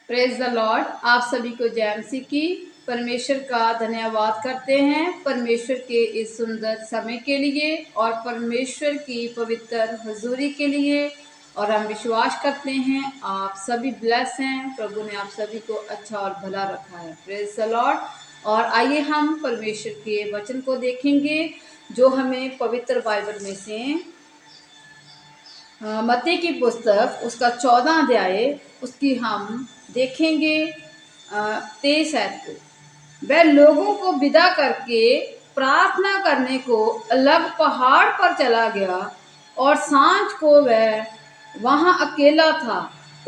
Praise the Lord. आप सभी को जय मसीह की। परमेश्वर का धन्यवाद करते हैं परमेश्वर के इस सुंदर समय के लिए और परमेश्वर की पवित्र हजूरी के लिए। और हम विश्वास करते हैं आप सभी ब्लेस हैं, प्रभु ने आप सभी को अच्छा और भला रखा है। Praise the Lord. और आइए हम परमेश्वर के वचन को देखेंगे जो हमें पवित्र बाइबल में से मत्ती की पुस्तक उसका 14 अध्याय उसकी हम देखेंगे 23 आयत को। वह लोगों को विदा करके प्रार्थना करने को अलग पहाड़ पर चला गया और सांझ को वह वहां अकेला था।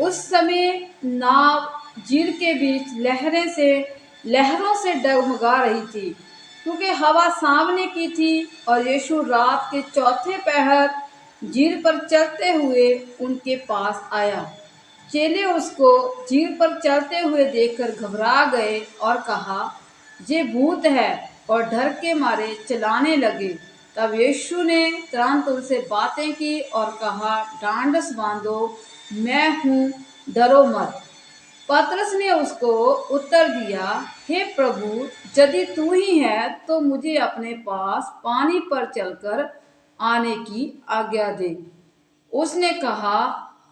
उस समय नाव झील के बीच लहरों से डगमगा रही थी क्योंकि हवा सामने की थी। और यीशु रात के चौथे पहर झील पर चलते हुए उनके पास आया। चेले उसको झील पर चलते हुए देखकर घबरा गए और कहा, ये भूत है, और डर के मारे चिल्लाने लगे। तब यीशु ने तुरंत उनसे बातें की और कहा, ढांढस बांधो, मैं हूँ, डरो मत। पतरस ने उसको उत्तर दिया, हे प्रभु, यदि तू ही है तो मुझे अपने पास पानी पर चलकर आने की आज्ञा दे। उसने कहा,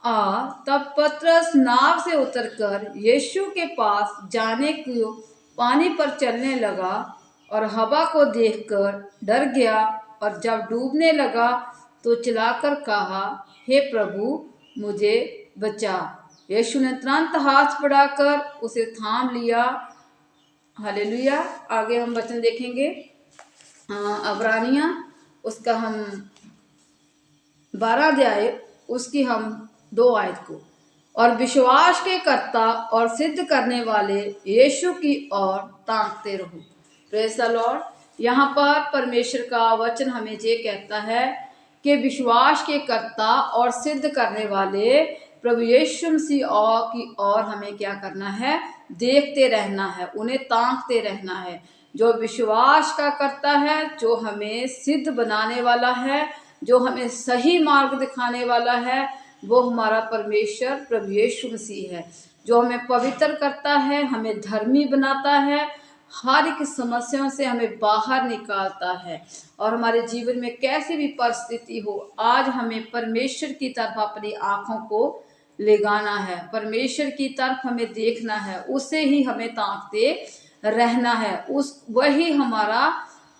आ। तब पतरस नाव से उतरकर यीशु के पास जाने को पानी पर चलने लगा और हवा को देखकर डर गया। और जब डूबने लगा तो चिल्लाकर कहा, हे प्रभु, मुझे बचा। यीशु ने तुरंत हाथ बढ़ाकर उसे थाम लिया। हालेलुया। आगे हम वचन देखेंगे अब्रानिया उसका हम 12 अध्याय उसकी हम 2 आयत को। और विश्वास के कर्ता और सिद्ध करने वाले यीशु की ओर ताकते रहो। Praise the Lord. यहाँ पर परमेश्वर का वचन हमें ये कहता है कि विश्वास के कर्ता और सिद्ध करने वाले प्रभु यीशु मसीह की ओर हमें क्या करना है, देखते रहना है, उन्हें ताकते रहना है। जो विश्वास का करता है, जो हमें सिद्ध बनाने वाला है, जो हमें सही मार्ग दिखाने वाला है, वो हमारा परमेश्वर प्रभु यीशु मसीह है। जो हमें पवित्र करता है, हमें धर्मी बनाता है, हर एक समस्याओं से हमें बाहर निकालता है। और हमारे जीवन में कैसी भी परिस्थिति हो, आज हमें परमेश्वर की तरफ अपनी आंखों को लगाना है, परमेश्वर की तरफ हमें देखना है, उसे ही हमें ताकते रहना है। वही हमारा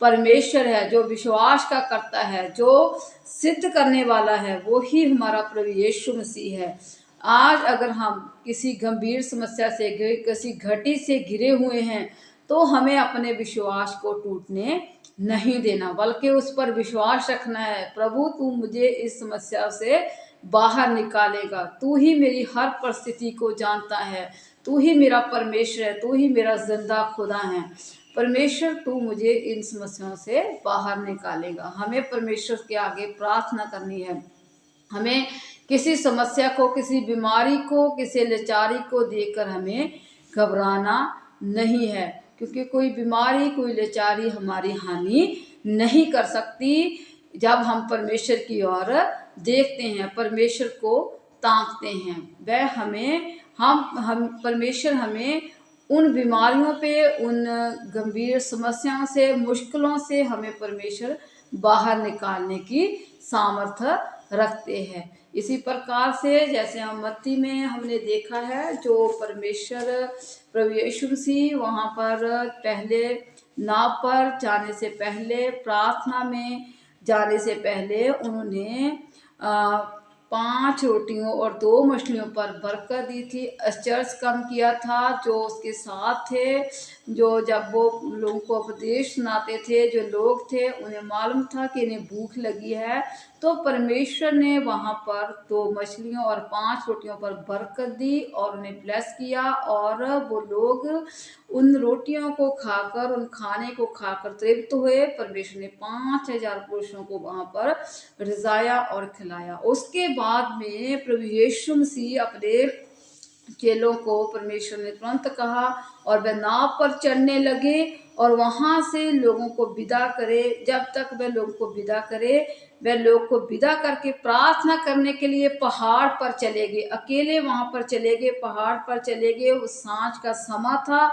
परमेश्वर है जो विश्वास का करता है, जो सिद्ध करने वाला है, वो ही हमारा प्रभु यीशु मसीह है। आज अगर हम किसी गंभीर समस्या से, किसी घटी से घिरे हुए हैं, तो हमें अपने विश्वास को टूटने नहीं देना, बल्कि उस पर विश्वास रखना है। प्रभु, तू मुझे इस समस्या से बाहर निकालेगा, तू ही मेरी हर परिस्थिति को जानता है, तू ही मेरा परमेश्वर है, तू ही मेरा जिंदा खुदा है। परमेश्वर, तू मुझे इन समस्याओं से बाहर निकालेगा। हमें परमेश्वर के आगे प्रार्थना करनी है। हमें किसी समस्या को, किसी बीमारी को, किसी लाचारी को देखकर हमें घबराना नहीं है, क्योंकि कोई बीमारी, कोई लाचारी हमारी हानि नहीं कर सकती जब हम परमेश्वर की ओर देखते हैं, परमेश्वर को ताकते हैं। वह हमें हम परमेश्वर हमें उन बीमारियों पे, उन गंभीर समस्याओं से, मुश्किलों से हमें परमेश्वर बाहर निकालने की सामर्थ्य रखते हैं। इसी प्रकार से जैसे हम मत्ती में हमने देखा है, जो परमेश्वर प्रभु यीशु मसीह वहाँ पर पहले नाव पर जाने से पहले, प्रार्थना में जाने से पहले, उन्होंने 5 रोटियों और 2 मछलियों पर बरकत दी थी। आश्चर्य कम किया था जो उसके साथ थे, जो जब वो लोगों को उपदेश सुनाते थे, जो लोग थे उन्हें मालूम था कि इन्हें भूख लगी है, तो परमेश्वर ने वहाँ पर 2 मछलियों और 5 रोटियों पर बरकत दी और उन्हें ब्लेस किया। और वो लोग उन रोटियों को खाकर, उन खाने को खाकर तृप्त हुए। परमेश्वर ने 5000 पुरुषों को वहाँ पर रिजाया और खिलाया। उसके बाद में प्रभु यीशु मसीह अपने चेलों को परमेश्वर ने तुरंत कहा और वे नाव पर चढ़ने लगे और वहां से लोगों को विदा करे। जब तक वे लोगों को विदा करे, वे लोग को विदा करके प्रार्थना करने के लिए पहाड़ पर चले गए। अकेले वहां पर चले गए, पहाड़ पर चले गए। उस सांझ का समय था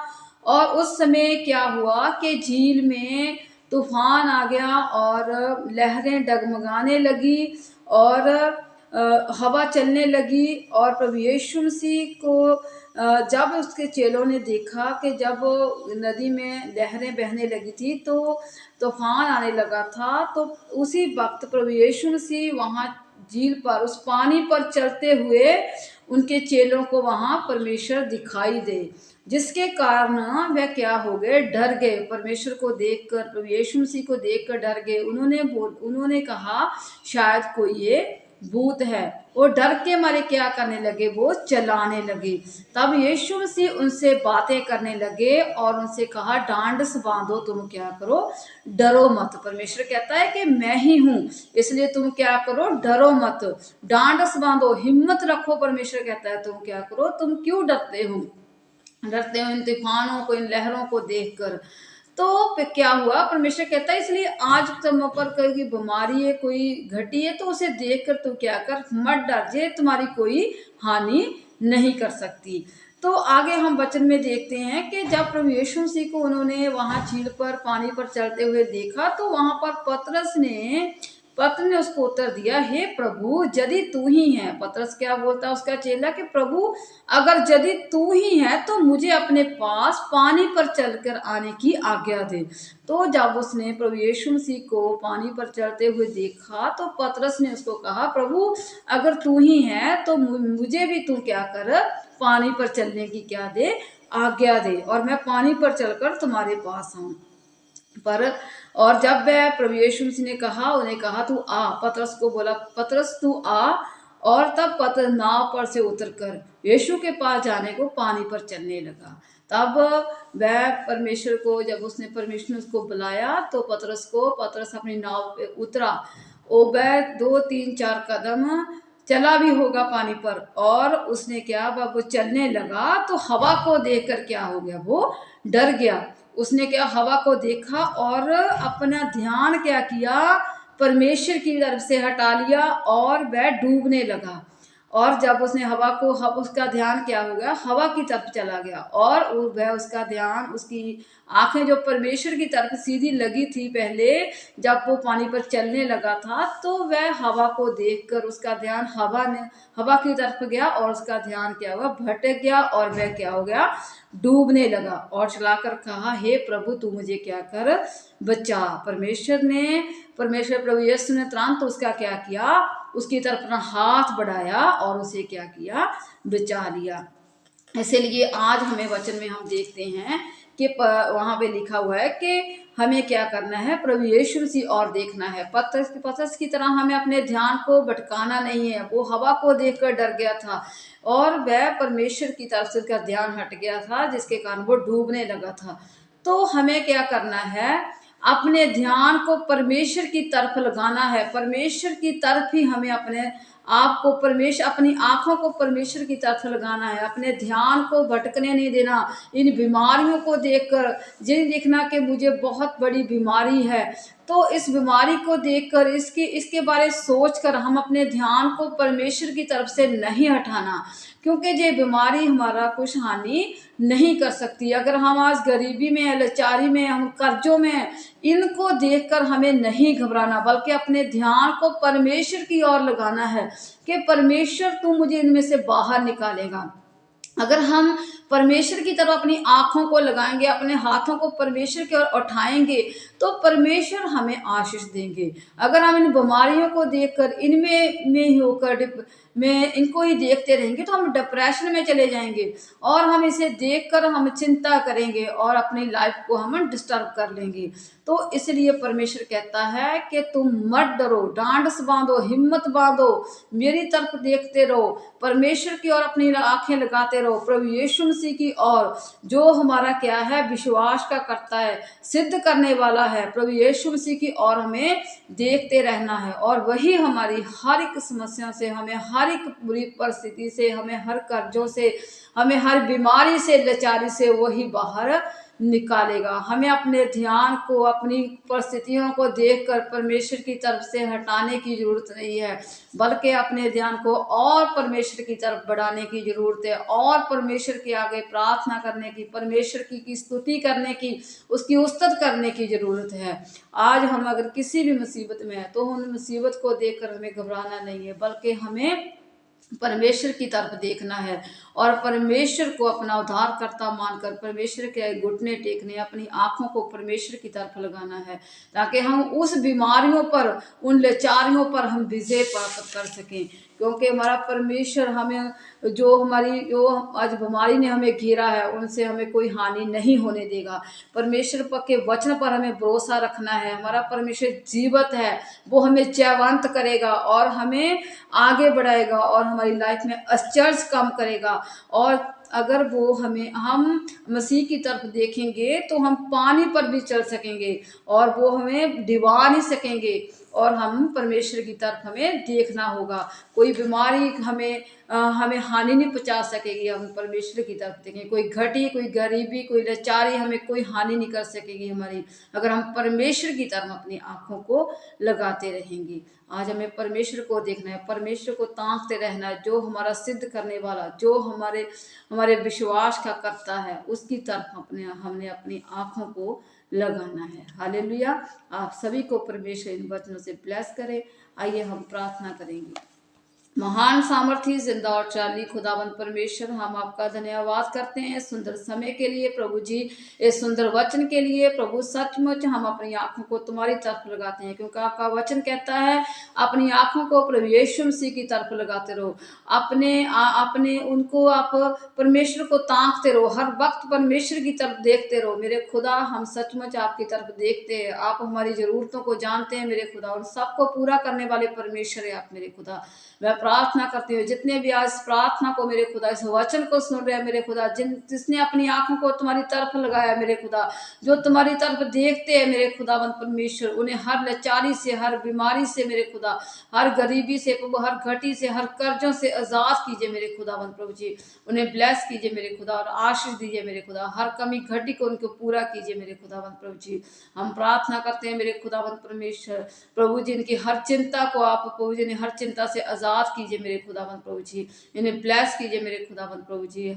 और उस समय क्या हुआ कि झील में तूफान आ गया और लहरें डगमगाने लगी और हवा चलने लगी। और प्रभु यीशु मसीह को जब उसके चेलों ने देखा कि जब नदी में लहरें बहने लगी थी तो तूफान आने लगा था, तो उसी वक्त प्रभु यीशु मसीह वहाँ झील पर उस पानी पर चलते हुए उनके चेलों को वहाँ परमेश्वर दिखाई दे, जिसके कारण वह क्या हो गए, डर गए। परमेश्वर को देखकर, प्रभु यीशु मसीह को देखकर डर गए। उन्होंने कहा शायद कोई ये भूत है। वो डर के मारे क्या करने लगे, वो चलाने लगे। तब यीशु मसीह उनसे बातें करने लगे और उनसे कहा डांडस बांधो, तुम क्या करो, डरो मत। परमेश्वर कहता है कि मैं ही हूँ, इसलिए तुम क्या करो, डरो मत, डांडस बांधो, हिम्मत रखो। परमेश्वर कहता है तुम क्या करो, तुम क्यों डरते हो इन तूफानों को, इन लहरों को देखकर। तो फिर क्या हुआ, परमेश्वर कहता है इसलिए आज तुम पर कोई बीमारी है, कोई घटी है, तो उसे देखकर तू क्या कर, मत डर, जे तुम्हारी कोई हानि नहीं कर सकती। तो आगे हम वचन में देखते हैं कि जब प्रभु यीशु मसीह को उन्होंने वहां झील पर पानी पर चलते हुए देखा, तो वहां पर पत्र ने उसको उत्तर दिया, हे प्रभु यदि तू ही है। पतरस क्या बोलता है, उसका चेला, कि प्रभु अगर यदि तू ही है तो मुझे अपने पास पानी पर चलकर आने की आज्ञा दे। तो जब उसने प्रभु यीशु मसीह को पानी पर चलते हुए देखा तो पतरस ने उसको कहा, प्रभु अगर तू ही है तो मुझे भी तू क्या कर, पानी पर चलने की क्या दे, आज्ञा दे, और मैं पानी पर चलकर तुम्हारे पास आऊं। पर और जब वह प्रभु यीशु मसीह ने कहा, उन्हें कहा तू आ, पतरस को बोला, पतरस तू आ। और तब पतरस नाव पर से उतरकर यीशु के पास जाने को पानी पर चलने लगा। तब वह परमेश्वर को, जब उसने परमेश्वर ने उसको बुलाया तो पतरस अपनी नाव पे उतरा। वह 2-3-4 कदम चला भी होगा पानी पर, और उसने क्या, वो चलने लगा तो हवा को देखकर क्या हो गया, वो डर गया। उसने क्या, हवा को देखा और अपना ध्यान क्या किया, परमेश्वर की तरफ से हटा लिया और वह डूबने लगा। और जब उसने उसका ध्यान क्या हो गया, हवा की तरफ चला गया, और वह उसका ध्यान, उसकी आंखें जो परमेश्वर की तरफ सीधी लगी थी पहले जब वो पानी पर चलने लगा था, तो वह हवा को देखकर उसका ध्यान हवा की तरफ गया और उसका ध्यान क्या हुआ, भटक गया और वह क्या हो गया, डूबने लगा। और चलाकर कहा, हे प्रभु तू मुझे क्या कर, बचा। परमेश्वर प्रभु यीशु ने तुरंत उसका क्या किया, उसकी तरफ अपना हाथ बढ़ाया और उसे क्या किया, बचा लिया। इसलिए आज हमें वचन में हम देखते हैं कि वहां पे लिखा हुआ है कि हमें क्या करना है, प्रभु यीशु मसीह और देखना है। पतरस की तरह हमें अपने ध्यान को भटकाना नहीं है। वो हवा को देखकर डर गया था और वह परमेश्वर की तरफ से उसका ध्यान हट गया था, जिसके कारण वो डूबने लगा था। तो हमें क्या करना है, अपने ध्यान को परमेश्वर की तरफ लगाना है। परमेश्वर की तरफ ही हमें अपने आप को, अपनी आंखों को परमेश्वर की तरफ लगाना है। अपने ध्यान को भटकने नहीं देना। इन बीमारियों को देखकर ये देखना कि मुझे बहुत बड़ी बीमारी है, तो इस बीमारी को देखकर इसके बारे सोचकर हम अपने ध्यान को परमेश्वर की तरफ से नहीं हटाना, क्योंकि ये बीमारी हमारा कुछ हानि नहीं कर सकती। अगर हम आज गरीबी में है, लाचारी में, हम कर्जों में हैं, इनको देखकर हमें नहीं घबराना, बल्कि अपने ध्यान को परमेश्वर की ओर लगाना है कि परमेश्वर तू मुझे इनमें से बाहर निकालेगा। अगर हम परमेश्वर की तरफ अपनी आंखों को लगाएंगे, अपने हाथों को परमेश्वर की ओर उठाएंगे, तो परमेश्वर हमें आशीष देंगे। अगर हम इन बीमारियों को देखकर इनको ही देखते रहेंगे तो हम डिप्रेशन में चले जाएंगे और हम इसे देखकर हम चिंता करेंगे और अपनी लाइफ को हम डिस्टर्ब कर लेंगे। तो इसलिए परमेश्वर कहता है कि तुम मत डरो, डांडस बांधो, हिम्मत बांधो, मेरी तरफ देखते रहो, परमेश्वर की ओर अपनी आंखें लगाते रहो, प्रभु यीशु मसीह की ओर, जो हमारा क्या है, विश्वास का करता है, सिद्ध करने वाला है। प्रभु यीशु मसीह की ओर हमें देखते रहना है और वही हमारी हर एक समस्या से, हमें हर हर एक बुरी परिस्थिति से, हमें हर कर्जों से, हमें हर बीमारी से, लाचारी से वही बाहर निकालेगा। हमें अपने ध्यान को, अपनी परिस्थितियों को देखकर परमेश्वर की तरफ से हटाने की जरूरत नहीं है, बल्कि अपने ध्यान को और परमेश्वर की तरफ बढ़ाने की जरूरत है, और परमेश्वर के आगे प्रार्थना करने की, परमेश्वर की स्तुति करने की, उसकी उस्तत करने की जरूरत है। आज हम अगर किसी भी मुसीबत में हैं तो उन मुसीबत को देखकर हमें घबराना नहीं है, बल्कि हमें परमेश्वर की तरफ देखना है और परमेश्वर को अपना उद्धारकर्ता मानकर परमेश्वर के घुटने टेकने, अपनी आंखों को परमेश्वर की तरफ लगाना है, ताकि हम उस बीमारियों पर, उन लाचारियों पर हम विजय प्राप्त कर सकें। क्योंकि हमारा परमेश्वर हमें, जो आज बीमारी ने हमें घेरा है, उनसे हमें कोई हानि नहीं होने देगा। परमेश्वर के वचन पर हमें भरोसा रखना है। हमारा परमेश्वर जीवित है, वो हमें जयवंत करेगा और हमें आगे बढ़ाएगा और हमारी लाइफ में आश्चर्य काम करेगा। और अगर वो हम मसीह की तरफ देखेंगे तो हम पानी पर भी चल सकेंगे और वो हमें डिबा नहीं सकेंगे, और हम परमेश्वर की तरफ हमें देखना होगा। कोई बीमारी हमें हानि नहीं पहुंचा सकेगी, हम परमेश्वर की तरफ देखेंगे। कोई घटी, कोई गरीबी, कोई लाचारी हमें कोई हानि नहीं कर सकेगी हमारी, अगर हम परमेश्वर की तरफ अपनी आंखों को लगाते रहेंगे। आज हमें परमेश्वर को देखना है, परमेश्वर को ताकते रहना है, जो हमारा सिद्ध करने वाला, जो हमारे विश्वास का करता है, उसकी तरफ हमने अपनी आंखों को लगाना है। हालेलुया। आप सभी को परमेश्वर इन वचनों से ब्लेस करे। आइए हम प्रार्थना करेंगे। महान सामर्थी जिंदा और चाली खुदावंद परमेश्वर, हम आपका धन्यवाद करते हैं सुंदर समय के लिए प्रभु जी, इस सुंदर वचन के लिए प्रभु। सचमुच हम अपनी आंखों को तुम्हारी तरफ लगाते हैं, क्योंकि आपका वचन कहता है अपनी आंखों को प्रभु यीशु मसीह की तरफ लगाते रहो। अपने उनको आप परमेश्वर को ताकते रहो, हर वक्त परमेश्वर की तरफ देखते रहो मेरे खुदा। हम सचमुच आपकी तरफ देखते हैं, आप हमारी जरूरतों को जानते हैं मेरे खुदा, और सबको पूरा करने वाले परमेश्वर है आप मेरे खुदा। मैं प्रार्थना करती हूँ जितने भी आज प्रार्थना को मेरे खुदा, इस वचन को सुन रहे हैं मेरे खुदा, जिसने अपनी आंखों को तुम्हारी तरफ लगाया मेरे खुदा, जो तुम्हारी तरफ देखते हैं मेरे खुदावंद परमेश्वर, उन्हें हर लाचारी से, हर बीमारी से मेरे खुदा, हर गरीबी से प्रभु, हर घटी से, हर कर्जों से आजाद कीजिए मेरे खुदावंद प्रभु जी। उन्हें ब्लेस कीजिए मेरे खुदा और आशीष दीजिए मेरे खुदा, हर कमी घटी को उनको पूरा कीजिए मेरे खुदावंद प्रभु जी। हम प्रार्थना करते हैं मेरे खुदावंद परमेश्वर प्रभु जी, इनकी हर चिंता को आप प्रभु जी ने हर चिंता से आजाद कीजिए मेरे खुदावंद प्रभु जी। इन्हें ब्लेस कीजिए मेरे खुदावंद प्रभु जी,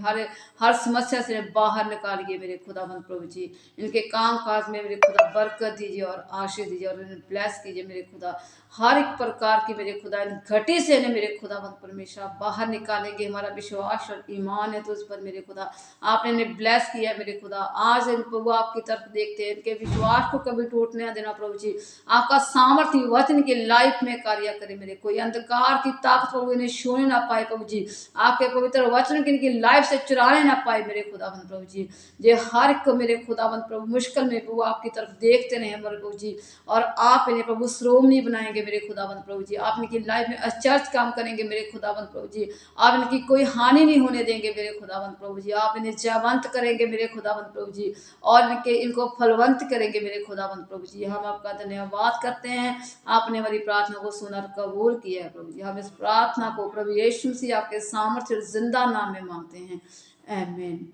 हर समस्या से बाहर निकालिए मेरे खुदावंद प्रभु जी। इनके काम काज में मेरे खुदा बरकत दीजिए और आशीष दीजिए, और इन्हें ब्लेस कीजिए मेरे खुदा। हर एक प्रकार की मेरे खुदा इन घटी से ने मेरे खुदावंद परमेश्वर बाहर निकालेंगे। हमारा विश्वास और ईमान है तो उस पर मेरे खुदा आपने इन्हें ब्लेस किया है मेरे खुदा। आज इन प्रभु आपकी तरफ देखते हैं, इनके विश्वास को कभी टूटने ना देना प्रभु जी। आपका सामर्थ्य वचन के लाइफ में कार्य करे मेरे, कोई अंधकार की ताकत प्रभु इन्हें छूने ना पाए प्रभु जी। आपके पवित्र वचन की इनकी लाइफ से चुराने ना पाए मेरे खुदावंद प्रभु जी। जे हर एक मेरे खुदावंद प्रभु मुश्किल में प्रभु आपकी तरफ देखते रहे मेरे प्रभु जी, और आप इन्हें प्रभु श्रोमणी बनाएंगे मेरे खुदावंद प्रभु जी। आप इनकी लाइफ में आश्चर्य काम करेंगे मेरे खुदावंद प्रभु जी। आप इनकी कोई हानि नहीं होने देंगे मेरे खुदावंद प्रभु जी। आप इन्हें जयवंत करेंगे मेरे खुदावंद प्रभु जी, और इनको फलवंत करेंगे मेरे खुदावंद प्रभु जी। हम आपका धन्यवाद करते हैं, आपने हमारी प्रार्थना को सुना और कबूल किया है प्रभु जी। हम इस प्रार्थना को प्रभु यीशु मसीह आपके सामर्थ्य और जिंदा नाम में मांगते हैं, आमीन।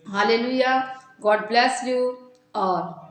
हालेलुया। गॉड ब्लेस यू और